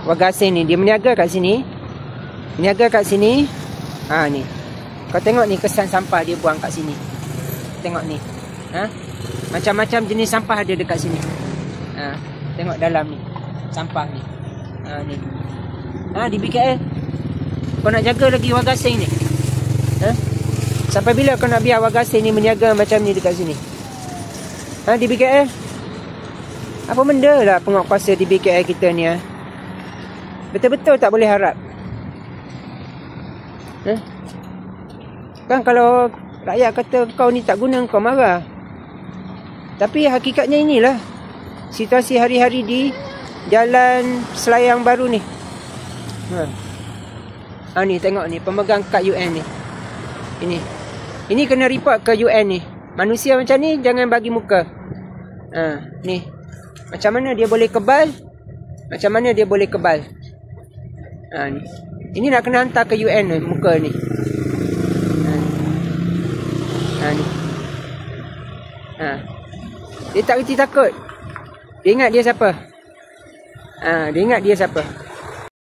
Wagasin ni dia meniaga kat sini. Meniaga kat sini. Ni. Kau tengok ni kesan sampah dia buang kat sini. Tengok ni. Macam-macam jenis sampah ada dekat sini. Tengok dalam ni. Sampah ni. Ni. Di BKL. Kau nak jaga lagi Wagasin ni? Sampai bila kau nak biar Wagasin ni meniaga macam ni dekat sini? Di BKL? Apa benda lah penguatkuasa di BKL kita ni? Betul-betul tak boleh harap. Kan kalau rakyat kata kau ni tak guna, kau marah. Tapi hakikatnya inilah situasi hari-hari di Jalan Selayang Baru ni. Ni tengok ni pemegang kad UN ni. Ini kena report ke UN ni. Manusia macam ni jangan bagi muka. Ni. Macam mana dia boleh kebal? Macam mana dia boleh kebal? Ni. Ini nak kena hantar ke UN ni, muka ni. Ni. Dia tak reti takut. Dia ingat dia siapa? Dia ingat dia siapa?